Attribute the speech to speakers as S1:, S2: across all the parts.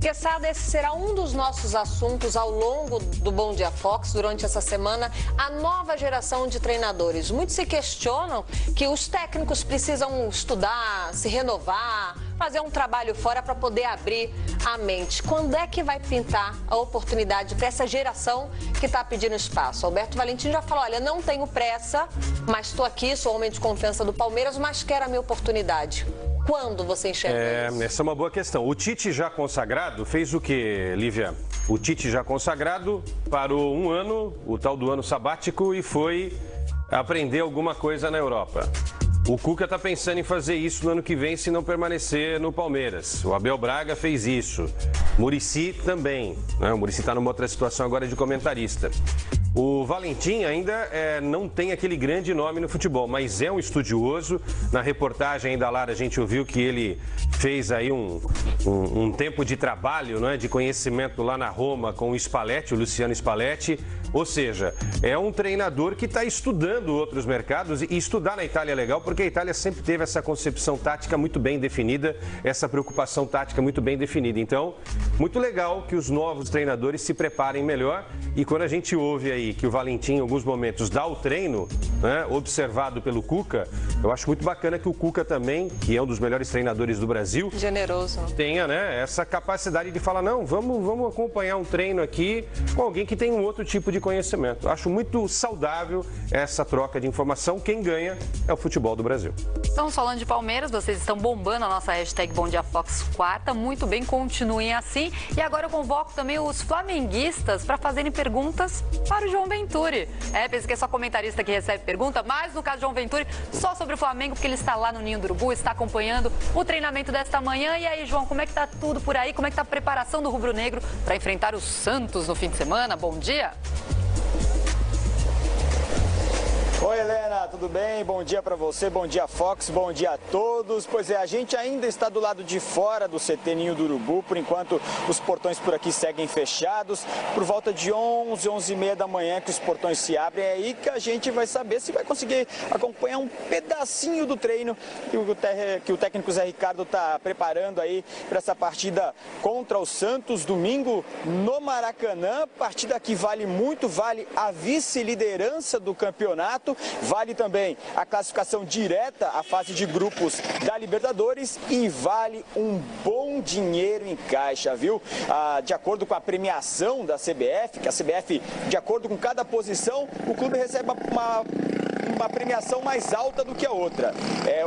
S1: Queçada, esse será um dos nossos assuntos ao longo do Bom Dia Fox durante essa semana, a nova geração de treinadores. Muitos se questionam que os técnicos precisam estudar, se renovar, fazer um trabalho fora para poder abrir a mente. Quando é que vai pintar a oportunidade para essa geração que está pedindo espaço? Alberto Valentim já falou, olha, não tenho pressa, mas estou aqui, sou homem de confiança do Palmeiras, mas quero a minha oportunidade. Quando você enxerga isso?
S2: Essa é uma boa questão. O Tite já consagrado fez o quê, Lívia? O Tite já consagrado parou um ano, o tal do ano sabático, e foi aprender alguma coisa na Europa. O Cuca está pensando em fazer isso no ano que vem se não permanecer no Palmeiras. O Abel Braga fez isso. Muricy também, né? O Muricy está numa outra situação agora de comentarista. O Valentim ainda não tem aquele grande nome no futebol, mas é um estudioso. Na reportagem da Lara a gente ouviu que ele fez aí um tempo de trabalho, né, de conhecimento lá na Roma com o Spalletti, o Luciano Spalletti. Ou seja, é um treinador que está estudando outros mercados, e estudar na Itália é legal porque a Itália sempre teve essa concepção tática muito bem definida, essa preocupação tática muito bem definida. Então, muito legal que os novos treinadores se preparem melhor, e quando a gente ouve aí que o Valentim em alguns momentos dá o treino, né, observado pelo Cuca, eu acho muito bacana que o Cuca também, que é um dos melhores treinadores do Brasil,
S1: generoso,
S2: tenha, né, essa capacidade de falar, não, vamos acompanhar um treino aqui com alguém que tem um outro tipo de conhecimento. Acho muito saudável essa troca de informação. Quem ganha é o futebol do Brasil.
S3: Estamos falando de Palmeiras, vocês estão bombando a nossa hashtag Bom Dia Fox quarta. Muito bem, continuem assim. E agora eu convoco também os flamenguistas para fazerem perguntas para o João Venturi. Pensa que é só comentarista que recebe pergunta, mas no caso do João Venturi, só sobre o Flamengo, porque ele está lá no Ninho do Urubu, está acompanhando o treinamento desta manhã. E aí, João, como é que tá tudo por aí? Como é que tá a preparação do Rubro Negro para enfrentar o Santos no fim de semana? Bom dia!
S4: Oi, Helena, tudo bem? Bom dia para você, bom dia Fox, bom dia a todos. Pois é, a gente ainda está do lado de fora do CT Ninho do Urubu, por enquanto os portões por aqui seguem fechados. Por volta de 11, 11h30 da manhã que os portões se abrem, é aí que a gente vai saber se vai conseguir acompanhar um pedacinho do treino que o técnico Zé Ricardo está preparando aí para essa partida contra o Santos, domingo no Maracanã. Partida que vale muito, vale a vice-liderança do campeonato. Vale também a classificação direta à fase de grupos da Libertadores e vale um bom dinheiro em caixa, viu? De acordo com a premiação da CBF, que a CBF, de acordo com cada posição, o clube recebe uma premiação mais alta do que a outra.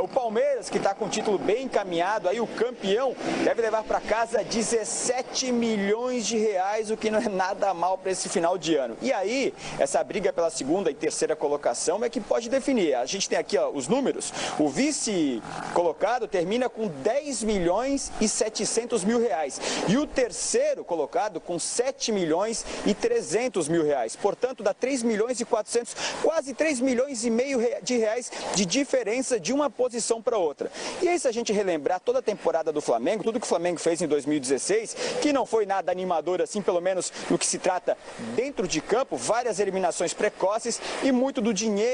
S4: O Palmeiras, que está com o título bem encaminhado, aí o campeão deve levar para casa 17 milhões de reais, o que não é nada mal para esse final de ano. E aí, essa briga pela segunda e terceira colocação é que pode definir. A gente tem aqui os números. O vice colocado termina com 10 milhões e 700 mil reais. E o terceiro colocado com 7 milhões e 300 mil reais. Portanto, dá 3 milhões e 400, quase 3 milhões e meio de reais de diferença de uma posição para outra. E aí, se a gente relembrar toda a temporada do Flamengo, tudo que o Flamengo fez em 2016, que não foi nada animador assim, pelo menos no que se trata dentro de campo, várias eliminações precoces e muito do dinheiro,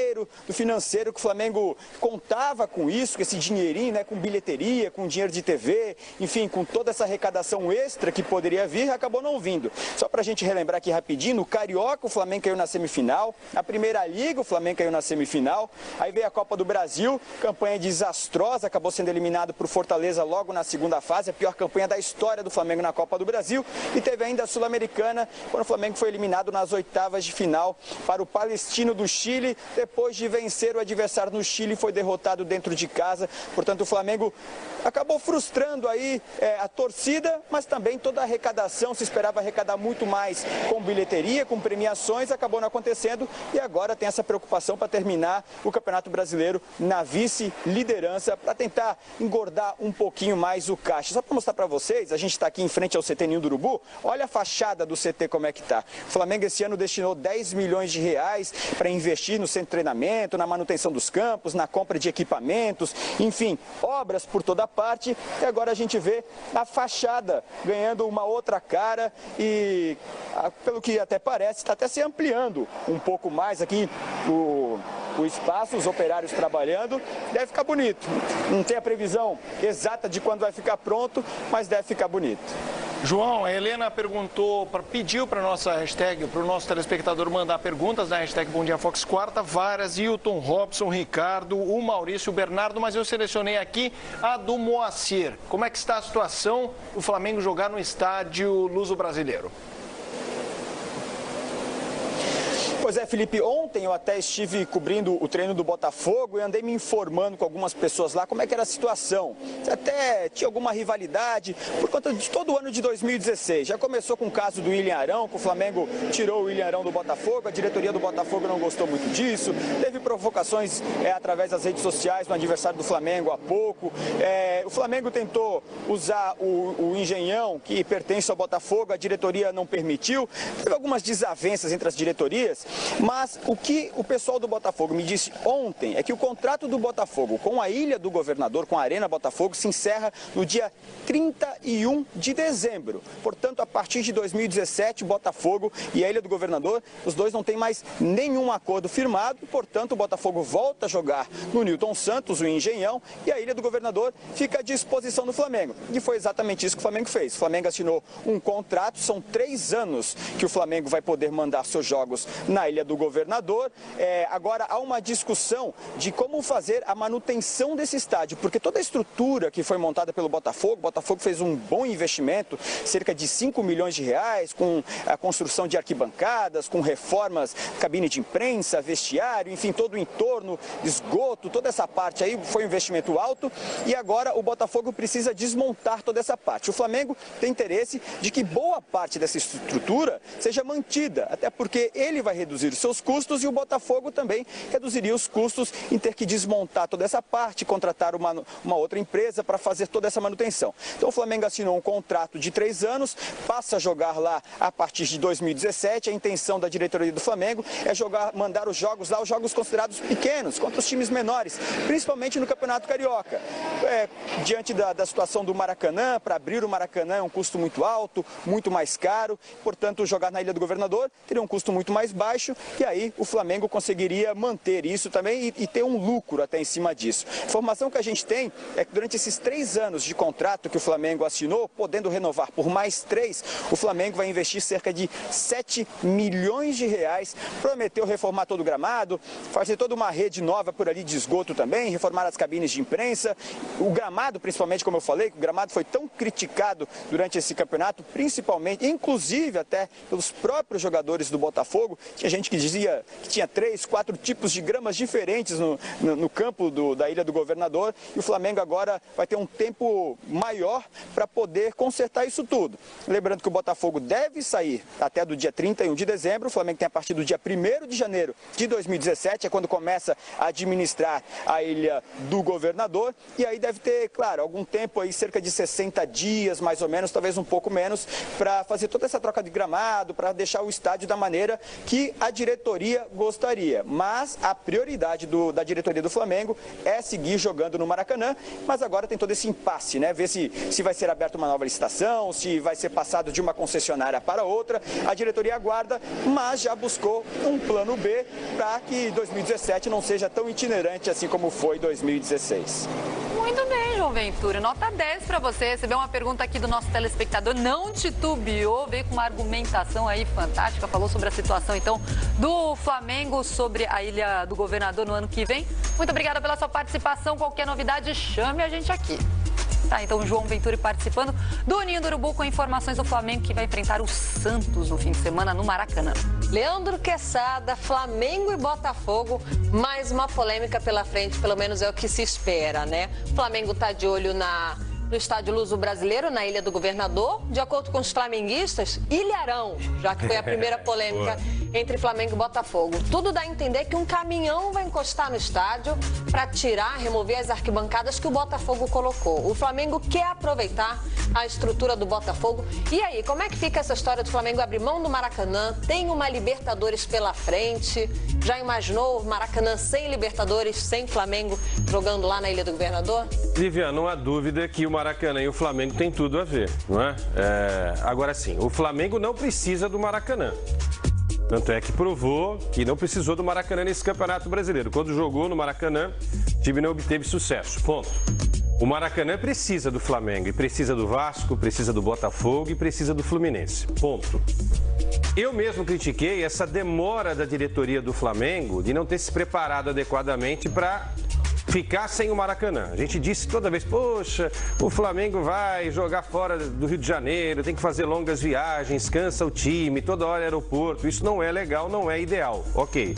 S4: do financeiro, que o Flamengo contava com isso, com esse dinheirinho, né, com bilheteria, com dinheiro de TV, enfim, com toda essa arrecadação extra que poderia vir, acabou não vindo. Só pra gente relembrar aqui rapidinho, no Carioca o Flamengo caiu na semifinal, a Primeira Liga o Flamengo caiu na semifinal, aí veio a Copa do Brasil, campanha desastrosa, acabou sendo eliminado por Fortaleza logo na segunda fase, a pior campanha da história do Flamengo na Copa do Brasil, e teve ainda a Sul-Americana, quando o Flamengo foi eliminado nas oitavas de final para o Palestino do Chile. Depois de vencer o adversário no Chile, foi derrotado dentro de casa. Portanto, o Flamengo acabou frustrando aí a torcida, mas também toda a arrecadação. Se esperava arrecadar muito mais com bilheteria, com premiações, acabou não acontecendo. E agora tem essa preocupação para terminar o Campeonato Brasileiro na vice-liderança, para tentar engordar um pouquinho mais o caixa. Só para mostrar para vocês, a gente está aqui em frente ao CT Ninho do Urubu. Olha a fachada do CT como é que está. O Flamengo esse ano destinou 10 milhões de reais para investir no centro de treinamento, na manutenção dos campos, na compra de equipamentos, enfim, obras por toda parte. E agora a gente vê a fachada ganhando uma outra cara e, pelo que até parece, está até se ampliando um pouco mais aqui o espaço, os operários trabalhando. Deve ficar bonito. Não tem a previsão exata de quando vai ficar pronto, mas deve ficar bonito.
S5: João, a Helena pediu para nossa hashtag, para o nosso telespectador mandar perguntas na hashtag Bom Dia Fox Quarta, várias, Hilton, Robson, Ricardo, o Maurício, o Bernardo, mas eu selecionei aqui a do Moacir. Como é que está a situação do Flamengo jogar no estádio Luso-Brasileiro?
S4: Pois é, Felipe, ontem eu até estive cobrindo o treino do Botafogo e andei me informando com algumas pessoas lá como é que era a situação. Até tinha alguma rivalidade por conta de todo o ano de 2016. Já começou com o caso do William Arão, que o Flamengo tirou o William Arão do Botafogo, a diretoria do Botafogo não gostou muito disso. Teve provocações através das redes sociais no aniversário do Flamengo há pouco. O Flamengo tentou usar o Engenhão, que pertence ao Botafogo, a diretoria não permitiu. Teve algumas desavenças entre as diretorias. Mas o que o pessoal do Botafogo me disse ontem é que o contrato do Botafogo com a Ilha do Governador, com a Arena Botafogo, se encerra no dia 31 de dezembro. Portanto, a partir de 2017, o Botafogo e a Ilha do Governador, os dois não têm mais nenhum acordo firmado. Portanto, o Botafogo volta a jogar no Newton Santos, o Engenhão, e a Ilha do Governador fica à disposição do Flamengo. E foi exatamente isso que o Flamengo fez. O Flamengo assinou um contrato, são 3 anos que o Flamengo vai poder mandar seus jogos na Ilha do Governador. Agora há uma discussão de como fazer a manutenção desse estádio, porque toda a estrutura que foi montada pelo Botafogo, o Botafogo fez um bom investimento, cerca de 5 milhões de reais, com a construção de arquibancadas, com reformas, cabine de imprensa, vestiário, enfim, todo o entorno, esgoto, toda essa parte aí foi um investimento alto e agora o Botafogo precisa desmontar toda essa parte. O Flamengo tem interesse de que boa parte dessa estrutura seja mantida, até porque ele vai reduzir os seus custos e o Botafogo também reduziria os custos em ter que desmontar toda essa parte, contratar uma outra empresa para fazer toda essa manutenção. Então o Flamengo assinou um contrato de 3 anos, passa a jogar lá a partir de 2017. A intenção da diretoria do Flamengo é mandar os jogos lá, os jogos considerados pequenos, contra os times menores, principalmente no Campeonato Carioca. Diante da situação do Maracanã, para abrir o Maracanã é um custo muito alto, muito mais caro, portanto jogar na Ilha do Governador teria um custo muito mais baixo e aí o Flamengo conseguiria manter isso também e ter um lucro até em cima disso. A informação que a gente tem é que durante esses 3 anos de contrato que o Flamengo assinou, podendo renovar por mais 3, o Flamengo vai investir cerca de 7 milhões de reais, prometeu reformar todo o gramado, fazer toda uma rede nova por ali de esgoto também, reformar as cabines de imprensa, o gramado principalmente, como eu falei, o gramado foi tão criticado durante esse campeonato, principalmente, inclusive até pelos próprios jogadores do Botafogo. Tinha gente que dizia que tinha 3, 4 tipos de gramas diferentes no campo da Ilha do Governador e o Flamengo agora vai ter um tempo maior para poder consertar isso tudo. Lembrando que o Botafogo deve sair até do dia 31 de dezembro, o Flamengo tem a partir do dia 1º de janeiro de 2017, é quando começa a administrar a Ilha do Governador e aí deve ter, claro, algum tempo aí, cerca de 60 dias mais ou menos, talvez um pouco menos, para fazer toda essa troca de gramado, para deixar o estádio da maneira que a diretoria gostaria. Mas a prioridade da diretoria do Flamengo é seguir jogando no Maracanã, mas agora tem todo esse impasse, né? Ver se vai ser aberta uma nova licitação, se vai ser passado de uma concessionária para outra. A diretoria aguarda, mas já buscou um plano B para que 2017 não seja tão itinerante assim como foi 2016.
S3: Muito bem, João Ventura. Nota 10 para você. Recebeu uma pergunta aqui do nosso telespectador, não titubeou, veio com uma argumentação aí fantástica, falou sobre a situação, então, do Flamengo sobre a Ilha do Governador no ano que vem. Muito obrigada pela sua participação. Qualquer novidade, chame a gente aqui. Tá, então, João Ventura participando do Ninho do Urubu com informações do Flamengo que vai enfrentar o Santos no fim de semana no Maracanã.
S1: Leandro Quesada, Flamengo e Botafogo, mais uma polêmica pela frente, pelo menos é o que se espera, né? O Flamengo tá de olho no estádio Luso-Brasileiro, na Ilha do Governador. De acordo com os flamenguistas, Ilharão, já que foi a primeira polêmica entre Flamengo e Botafogo. Tudo dá a entender que um caminhão vai encostar no estádio para remover as arquibancadas que o Botafogo colocou. O Flamengo quer aproveitar a estrutura do Botafogo. E aí, como é que fica essa história do Flamengo abrir mão do Maracanã? Tem uma Libertadores pela frente. Já imaginou o Maracanã sem Libertadores, sem Flamengo jogando lá na Ilha do Governador?
S2: Lívia, não há dúvida que o Maracanã e o Flamengo têm tudo a ver, não é? Agora sim, o Flamengo não precisa do Maracanã. Tanto é que provou que não precisou do Maracanã nesse Campeonato Brasileiro. Quando jogou no Maracanã, o time não obteve sucesso. Ponto. O Maracanã precisa do Flamengo, e precisa do Vasco, precisa do Botafogo e precisa do Fluminense. Ponto. Eu mesmo critiquei essa demora da diretoria do Flamengo de não ter se preparado adequadamente para ficar sem o Maracanã. A gente disse toda vez, poxa, o Flamengo vai jogar fora do Rio de Janeiro, tem que fazer longas viagens, cansa o time, toda hora aeroporto. Isso não é legal, não é ideal. Ok.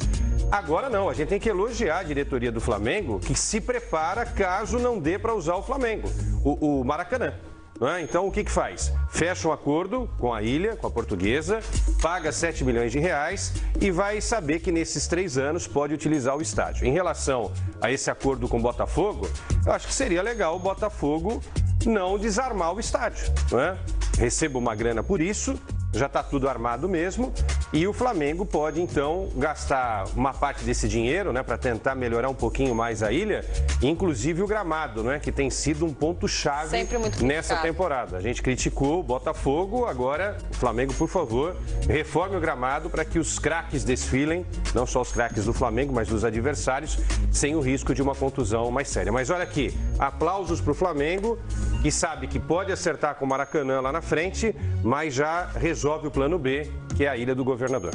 S2: Agora não, a gente tem que elogiar a diretoria do Flamengo, que se prepara caso não dê para usar o Flamengo, o Maracanã. Não é? Então, o que faz? Fecha um acordo com a Ilha, com a Portuguesa, paga 7 milhões de reais e vai saber que nesses 3 anos pode utilizar o estádio. Em relação a esse acordo com o Botafogo, eu acho que seria legal o Botafogo não desarmar o estádio. Não é? Receba uma grana por isso, já está tudo armado mesmo, e o Flamengo pode então gastar uma parte desse dinheiro, né, para tentar melhorar um pouquinho mais a ilha, inclusive o gramado, né, que tem sido um ponto-chave nessa temporada. A gente criticou o Botafogo, agora o Flamengo, por favor, reforme o gramado para que os craques desfilem, não só os craques do Flamengo, mas dos adversários, sem o risco de uma contusão mais séria. Mas olha aqui, aplausos para o Flamengo, que sabe que pode acertar com o Maracanã lá na frente, mas já resolve o plano B, que é a Ilha do Governador.